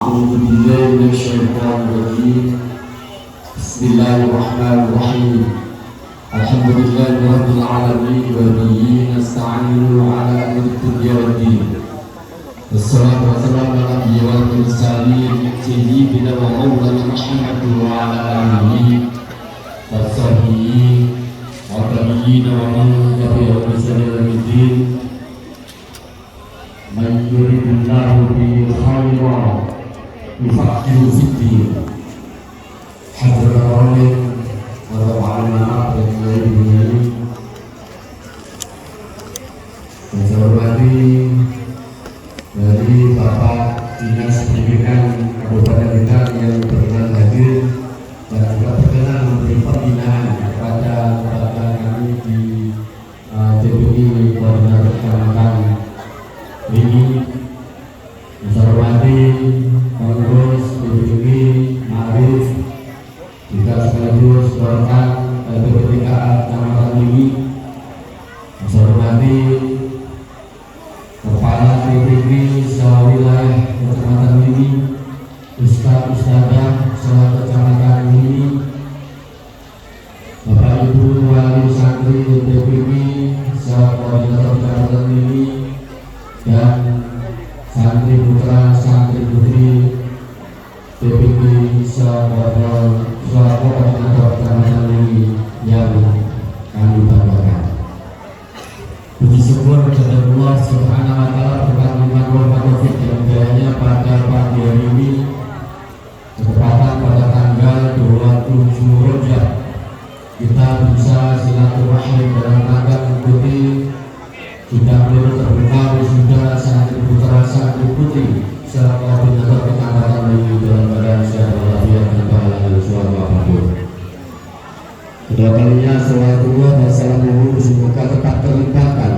أعوذ بالله من الشيطان الرجيم. بسم الله الرحمن الرحيم. الحمد لله رب العالمين وبه نستعين على أمر الدنيا والدين. والصلاة والسلام على نبينا المرسلين سيدنا ومولانا محمد وعلى آله وصحبه والتابعين ومن تبعهم بإحسان إلى يوم الدين. من يريد الله به خيرا يفقهه في الدين. Hadirin walau alimah dan kiai-kiai yang saya hormati dari Bapak Dinas Pendidikan Kabupaten Blitar yang berkenan hadir dan juga berkenan memberi pembinaan kepada kami di TPI Koordinator Kecamatan ini. Yang saya hormati pengurus TPI Ma'rif juga sekaligus Bapak LPPTK Kecamatan ini. Yang saya hormati Kepala TPI sewilayah Kecamatan ini, Ustaz-Ustazah Kecamatan ini, Bapak Ibu Wali Santri TPI Koordinator Kecamatan ini, dan santri putra santri putri TPI Koordinator Kecamatan ini yang kami banggakan. Puji syukur kepada Allah Subhanahu wa Ta'ala berkat nikmat wa taufik dan hidayahnya pada pagi hari ini, ketepatan pada tanggal 27 Rajab, kita bisa silaturahim dalam rangka mengikuti sudah belum terbuka wisuda santri putra santri putri serta koordinator kecamatan ini dalam keadaan sehat walafiat dan pahala suatu apapun. Kedua kalinya salawatullah dan salamullah semoga tetap terlimpahkan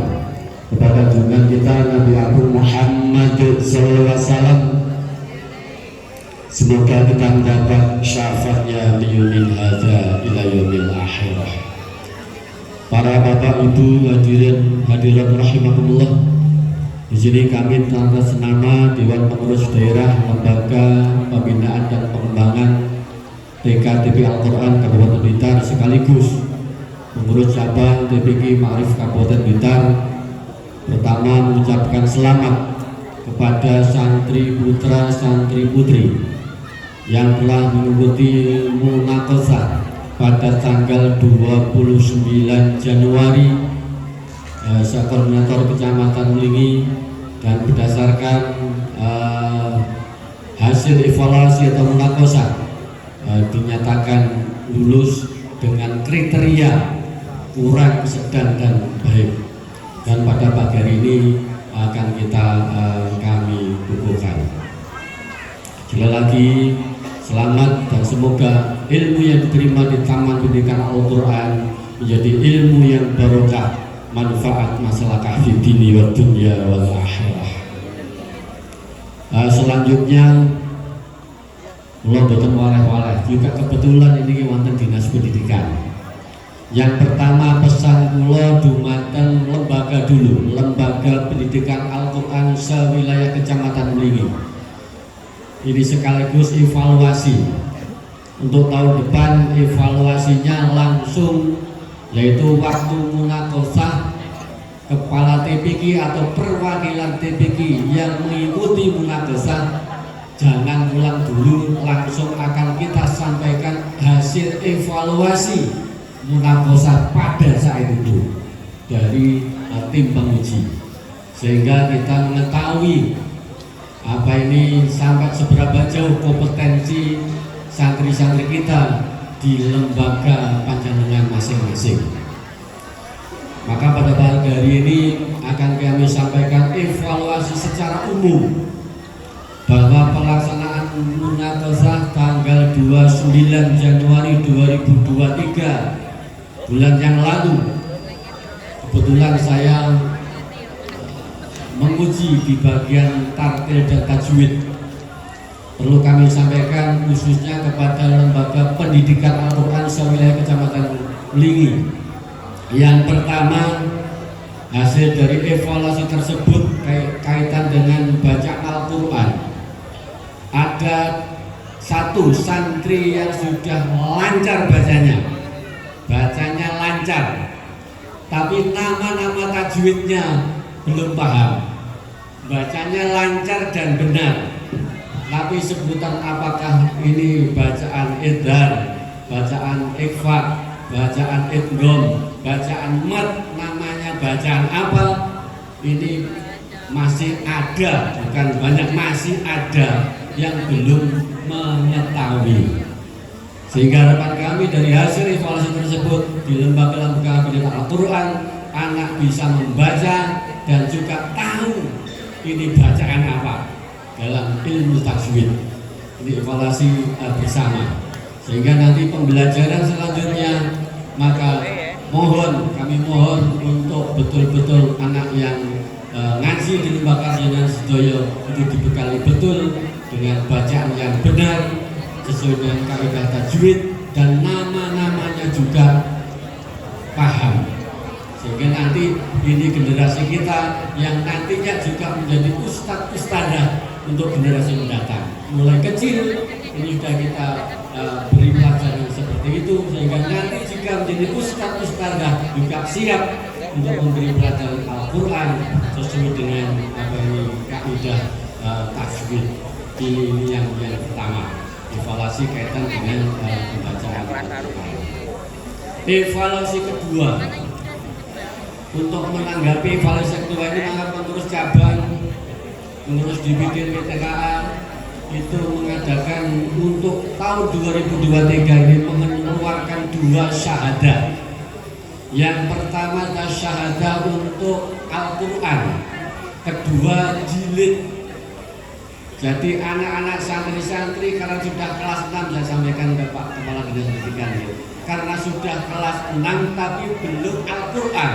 kepada junjungan kita Nabi Agung Muhammad SAW. Semoga kita mendapat syafaatnya liyumil hadza ila yaumil akhirah. Para bapak ibu hadirat rahimakumullah, di sini kami atas nama Dewan Pengurus Daerah Lembaga Pembinaan dan Pengembangan TKTP Al-Quran Kabupaten Blitar sekaligus pengurus cabang TPK Ma'rif Kabupaten Blitar pertama mengucapkan selamat kepada santri putra santri putri yang telah mengikuti munaqashah pada tanggal 29 Januari Koordinator Kecamatan Melingi, dan berdasarkan hasil evaluasi atau munaqashah dinyatakan lulus dengan kriteria kurang, sedang, dan baik. Dan pada pagi hari ini akan kami kukuhkan. Sekali lagi selamat dan semoga ilmu yang diterima di Taman Pendidikan Al-Quran menjadi ilmu yang barokah, manfaat masyarakat di dini wa dunya wal akhirah. Selanjutnya Allah boten waleh-waleh juga kebetulan ini wonten Dinas Pendidikan. Yang pertama pesan kula dumateng lembaga dulu, Lembaga Pendidikan Al-Quran sewilayah Kecamatan Melingi. Ini sekaligus evaluasi untuk tahun depan. Evaluasinya langsung, yaitu waktu munaqashah kepala TPK atau perwakilan TPK yang mengikuti munaqashah jangan pulang dulu, langsung akan kita sampaikan hasil evaluasi munaqashah pada saat itu dari tim penguji, sehingga kita mengetahui apa ini sampai seberapa jauh kompetensi santri-santri kita di lembaga panjenengan masing-masing. Maka pada pagi hari ini akan kami sampaikan evaluasi secara umum bahwa pelaksanaan munaqashah tanggal 29 Januari 2023 bulan yang lalu, kebetulan saya menguji di bagian tartil dan tajwid. Perlu kami sampaikan khususnya kepada Lembaga Pendidikan Al-Quran sewilayah Kecamatan Melingi. Yang pertama, hasil dari evaluasi tersebut kaitan dengan baca Al-Quran. ada satu santri yang sudah lancar bacanya lancar, tapi nama-nama tajwidnya belum paham. Bacanya lancar dan benar, tapi sebutan apakah ini bacaan idhar, bacaan ikhfa, bacaan idgham, bacaan mad, namanya bacaan apa, ini masih ada, bukan banyak, masih ada yang belum mengetahui. Sehingga harapan kami dari hasil evaluasi tersebut di lembaga-lembaga pendidikan Al-Quran, anak bisa membaca dan juga tahu ini bacaan apa dalam ilmu tajwid. Ini evaluasi bersama. Sehingga nanti pembelajaran selanjutnya, maka kami mohon untuk betul-betul anak yang ngaji di lembaga Kajian Sedoyo itu dibekali betul dengan bacaan yang benar sesuai dengan kaidah tajwid dan nama-namanya juga paham, sehingga nanti ini generasi kita yang nantinya juga menjadi ustadz-ustadzah untuk generasi mendatang. Mulai kecil ini sudah kita beri pelajaran seperti itu, sehingga nanti jika menjadi ustadz-ustadzah juga siap untuk memberi pelajaran Al-Quran sesuai dengan apa ini kaidah tajwid. Ini yang pertama, evaluasi kaitan dengan pembacaan Al-Quran. Evaluasi kedua, untuk menanggapi evaluasi kedua ini, maka pengurus cabang, pengurus dibikin PTKA itu mengadakan untuk tahun 2023 ini mengeluarkan 2 syahadah. Yang pertama adalah syahadah untuk Al-Quran, kedua jilid. Jadi anak-anak santri-santri karena sudah kelas 6, saya sampaikan ke Pak Kepala Dinas Pendidikan ya, karena sudah kelas 6 tapi belum Al-Quran,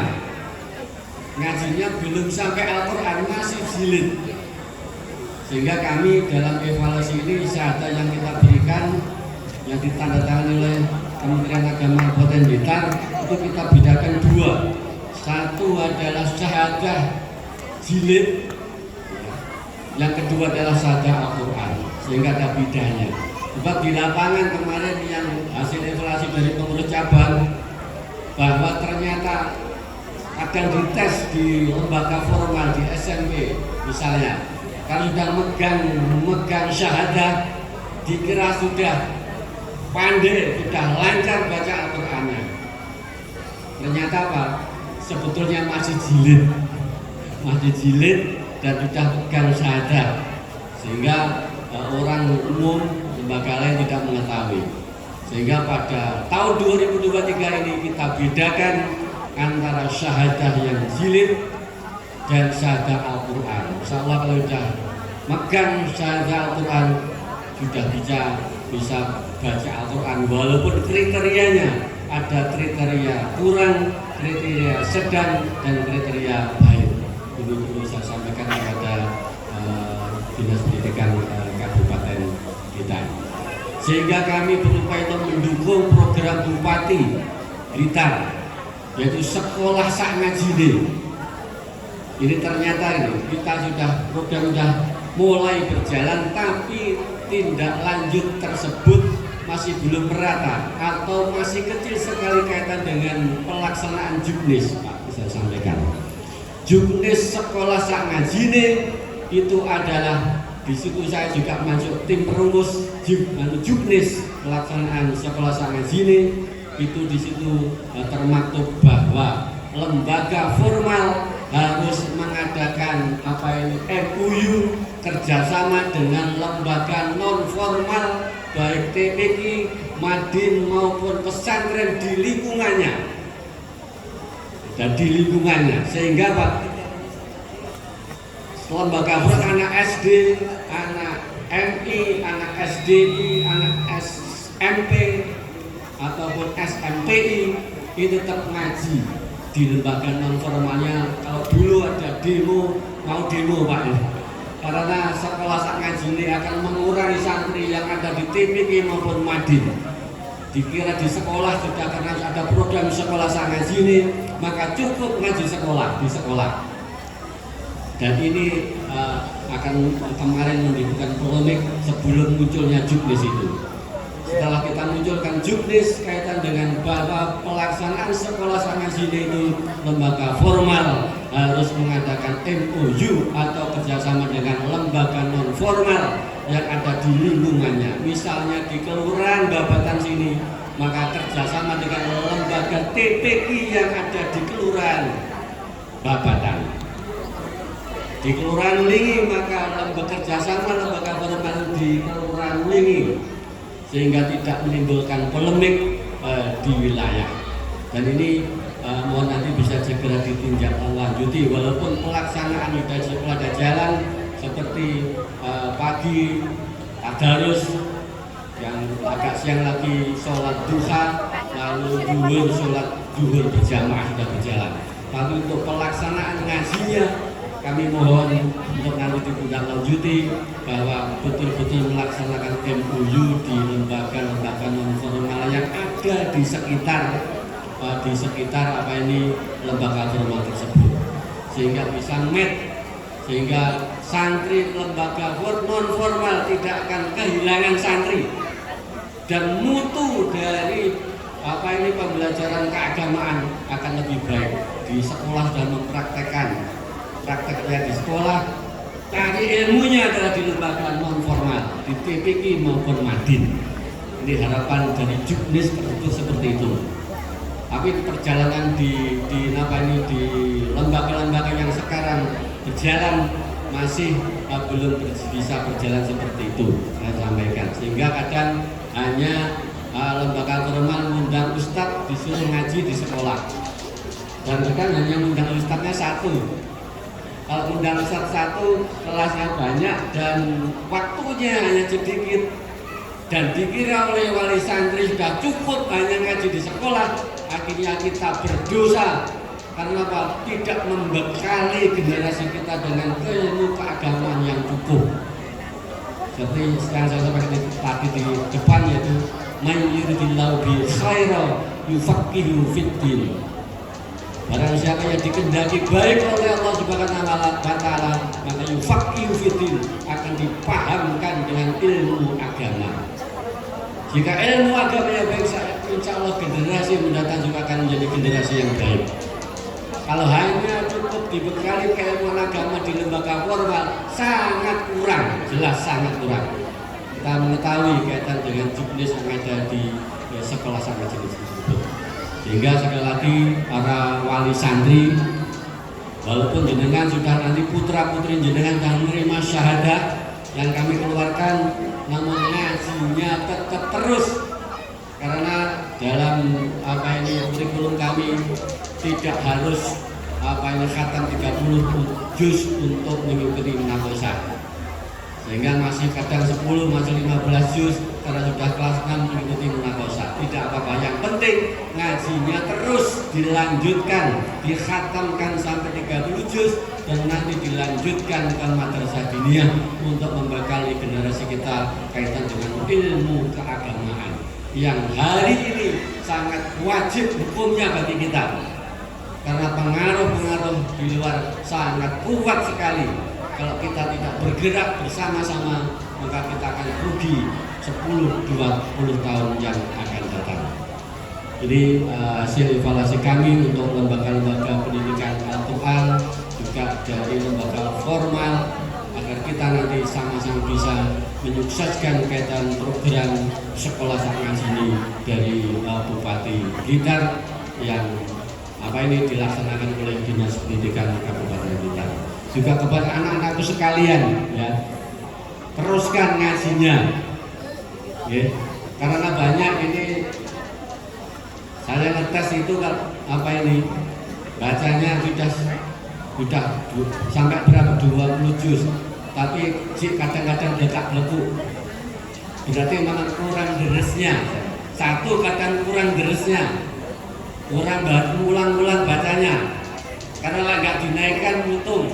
ngajinya belum sampai Al-Quran, masih jilid. Sehingga kami dalam evaluasi ini syahadah yang kita berikan, yang ditandatangani oleh Kementerian Agama Kabupaten Blitar, itu kita bedakan 2. Satu adalah syahadah jilid, yang kedua adalah syahadah Al-Quran, sehingga ada bedanya. Sebab di lapangan kemarin yang hasil evaluasi dari pengurus cabang, bahwa ternyata akan dites di lembaga formal di SMP misalnya, kalau sudah megang syahadah, dikira sudah pandai, sudah lancar baca Al-Qurannya. Ternyata apa? Sebetulnya masih jilid dan sudah pegang syahadah, sehingga orang umum, lembaga lain tidak mengetahui. Sehingga pada tahun 2023 ini kita bedakan antara syahadah yang jilid dan syahadah Al-Quran. Insya Allah kalau sudah megang syahadah Al-Quran, sudah bisa baca Al-Quran, walaupun kriterianya ada kriteria kurang, kriteria sedang, dan kriteria baik. Ini perlu saya sampaikan kepada Dinas Pendidikan Kabupaten kita. Sehingga kami berupaya untuk mendukung program Bupati Blitar, yaitu sekolah sak ngajine. Ini ternyata kita program sudah mulai berjalan, tapi tindak lanjut tersebut masih belum merata atau masih kecil sekali kaitan dengan pelaksanaan juknis. Pak, bisa sampaikan. Juknis sekolah sak ngajine itu adalah, di situ saya juga masuk tim perumus juknis pelaksanaan sekolah sak ngajine. Itu di situ termaktub bahwa lembaga formal harus mengadakan MOU kerjasama dengan lembaga non formal, baik TPI, Madin maupun pesantren di lingkungannya. Sehingga Pak, lembaga anak SD, anak MI, anak SDI, anak SMP ataupun SMPI itu tetap ngaji di lembaga non formalnya. Kalau dulu ada mau demo Pak, karena sekolah sak ngaji ini akan mengurangi santri yang ada di TPI maupun Madin. Dikira di sekolah sudah, karena ada program sekolah sak ngaji ini, maka cukup ngaji sekolah di sekolah. Dan ini akan kemarin menimbulkan polemik sebelum munculnya Juknis itu. Setelah kita munculkan Juknis kaitan dengan bahwa pelaksanaan sekolah sangat sini itu lembaga formal harus mengadakan MOU atau kerjasama dengan lembaga non formal yang ada di lingkungannya. Misalnya di kelurahan Babatan sini, maka kerjasama dengan lembaga TPI yang ada di kelurahan Babatan. Di kelurahan Lingi maka bekerja sama lembaga formal di kelurahan Lingi, sehingga tidak menimbulkan polemik di wilayah. Dan ini mohon nanti bisa segera ditindaklanjuti, walaupun pelaksanaan sudah ada jalan seperti pagi tadarus yang agak siang lagi sholat duha, lalu duhur sholat duhur berjamaah sudah berjalan. Tapi untuk pelaksanaan ngajinya kami mohon untuk nanti ditindaklanjuti bahwa betul-betul melaksanakan MOU di lembaga-lembaga non formal yang ada di sekitar apa ini lembaga formal tersebut, sehingga bisa sehingga santri lembaga non formal tidak akan kehilangan santri, dan mutu dari apa ini pembelajaran keagamaan akan lebih baik di sekolah dan mempraktekkan prakteknya di sekolah, cari ilmunya adalah di lembaga non formal, di TPI maupun Madin. Ini harapan dari Juknis tersebut seperti itu. Tapi perjalanan di lembaga-lembaga yang sekarang berjalan masih belum bisa berjalan seperti itu, saya sampaikan. Sehingga kadang hanya lembaga formal mengundang ustadz disuruh ngaji di sekolah, dan kadang hanya mengundang ustadznya satu. Kalau undang satu kelasnya banyak dan waktunya hanya sedikit, dan dikira oleh wali santri sudah cukup hanya ngaji di sekolah, akhirnya kita berdosa karena apa? Tidak membekali generasi kita dengan ilmu keagamaan yang cukup. Seperti sekarang saya sampaikan tadi di depan, yaitu may yuridillahu bi khaira yufaqihu fiddin. Barang siapa yang dikehendaki baik oleh Allah Subhanahu wa taala, maka yufaqihu fiddin, akan dipahamkan dengan ilmu agama. Jika ilmu agama yang baik, insya Allah generasi mendatang juga akan menjadi generasi yang baik. Kalau hanya cukup dibekali keilmuan agama di lembaga formal, sangat kurang, jelas sangat kurang. Kita mengetahui kaitan dengan Juknis yang ada di sekolah sangat jenis tersebut. Sehingga sekali lagi para wali santri, walaupun jenengan sudah nanti putra putri jenengan dan menerima syahadat yang kami keluarkan, namun ngajinya tetap terus, karena dalam apa ini kurikulum kami tidak harus apa ini khatam 30 juz untuk mengikuti munafasah, sehingga masih kadang 10 masih 15 juz karena sudah kelas 6 mengikuti munafasah. Tidak apa-apa, yang penting ngajinya terus dilanjutkan, dikhatamkan sampai 30 juz, dan nanti dilanjutkan ke madrasah diniyah untuk membekali generasi kita kaitan dengan ilmu keagamaan yang hari ini sangat wajib hukumnya bagi kita, karena pengaruh-pengaruh di luar sangat kuat sekali. Kalau kita tidak bergerak bersama-sama, maka kita akan rugi 10-20 tahun yang akan datang. Jadi hasil evaluasi kami untuk lembaga-lembaga pendidikan Al-Quran, juga dari lembaga formal, agar kita nanti sama-sama bisa menyukseskan kaitan program sekolah sangat sini dari Bupati Blitar yang apa ini dilaksanakan oleh Dinas Pendidikan Kabupaten Blitar. Juga kepada anak-anakku sekalian, ya, teruskan ngajinya, ya, karena banyak ini saya ngetes itu apa ini bacanya sudah sampai berapa 20 juz, tapi kadang-kadang dekat lekuk, berarti memang kurang deresnya. Satu, kadang kurang deresnya, kurang ulang-ulang bacanya, karena lah nggak dinaikkan mutung.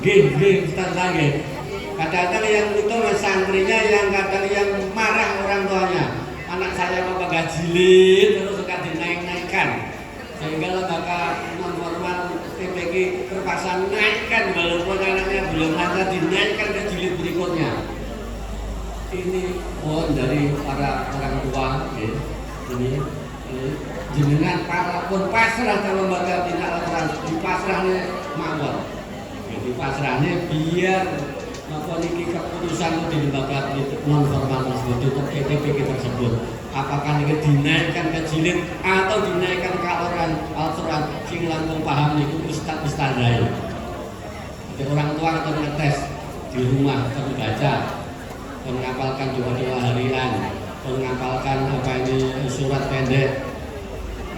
Ustaz lagi. Kadang-kadang yang mutung santrinya, yang kadang yang marah orang tuanya. Anak saya apa gak jilid terus suka dinaik-naikkan, sehingga lembaga non formal PTP terpaksa naikkan walaupun anaknya belum ada, dinaikkan ke jilid berikutnya. Ini mohon dari para orang tua ya. Ini jenengan pun pasrah ke lembaga tindak laporan, dipasrahnya mawon. Jadi pasrahnya biar apa niki keputusan di lembaga non formal tersebut untuk PTP tersebut. Apakah ini dinaikkan ke jilid atau dinaikkan ke Al-Quran sing langkung paham niku ustaz dai. Jadi orang tua atau ngetes di rumah terbaca, menghafalkan doa-doa harian, menghafalkan apa ini surat pendek,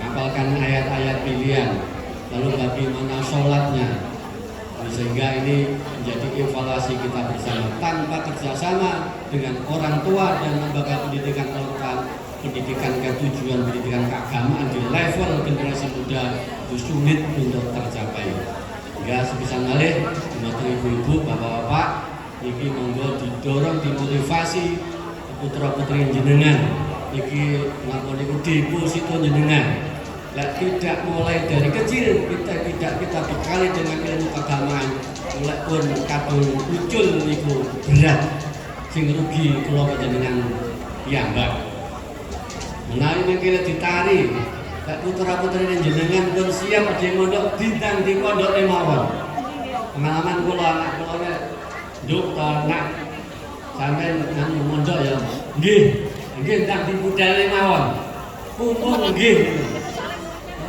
menghafalkan ayat-ayat pilihan, lalu bagaimana sholatnya, sehingga ini menjadi evaluasi kita bersama tanpa kerjasama dengan orang tua dan lembaga pendidikan Al-Quran, pendidikan ketujuan, pendidikan keagamaan di level generasi muda itu sulit untuk tercapai. Hingga sebisa malih, ibu-ibu, bapak-bapak, ini monggo didorong, dimotivasi putra putri jenengan. Iki ngapun iku deposito jenengan. Tidak mulai dari kecil kita bekali dengan ilmu keagamaan, mulai pun kadung ucul niku berat, sing rugi kula panjenengan piyambak. Menawi mengkira ditari, putra putri jenengan pun siap di mondok bintang di pondok mawon. Pengalaman kula anak kula nduk ta nak sampean nang mondok ya. Nggih ndang di budal mawon. Kumpul nggih.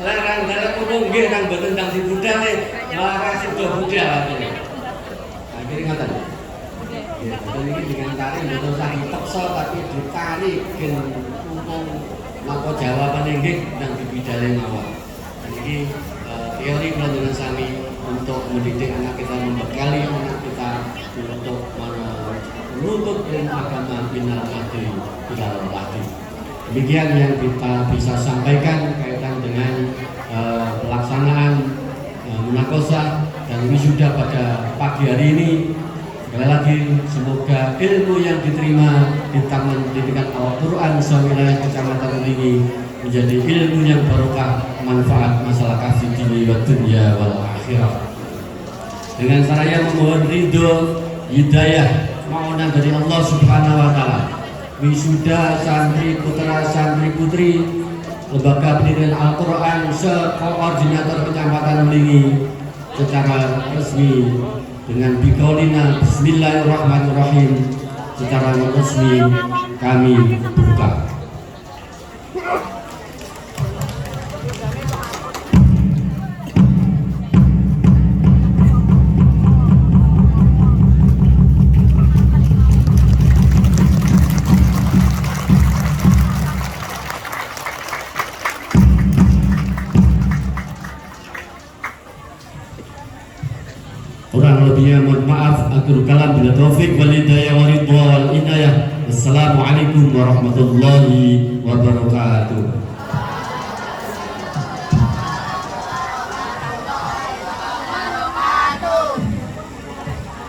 Larang dalam umum nggih nang boten ndang di budal larang sedo budal atene. Akhire ngoten. Ya, ini dengan tari mboten usah dipaksa tapi ditari gen umum napa jawabane nggih ndang di budal mawon. Iki teori pelajaran sami untuk mendidik anak kita, membekali anak kita untuk menuntut ilmu agama minal mahdi ilal lahdi. Demikian yang kita bisa sampaikan kaitan dengan pelaksanaan munakosah dan wisuda pada pagi hari ini. Sekali lagi semoga ilmu yang diterima di Taman Pendidikan Al-Quran sewilayah Kecamatan ini menjadi ilmu yang barokah, manfaat masyarakat di dunia wa dunia wal akhirah. Dengan saya memohon ridho, hidayah, maunan dari Allah Subhanahu wa taala. Wisuda santri putra santri putri Lembaga Pendidikan Al-Quran sekoordinator Kecamatan Mlingi secara resmi dengan biqaulina bismillahirrahmanirrahim secara resmi kami buka. Kurang lebihnya mohon maaf. Akhirul kalam bila taufik wal hidayah wa ridha wal inayah. Wassalamualaikum warahmatullahi wabarakatuh.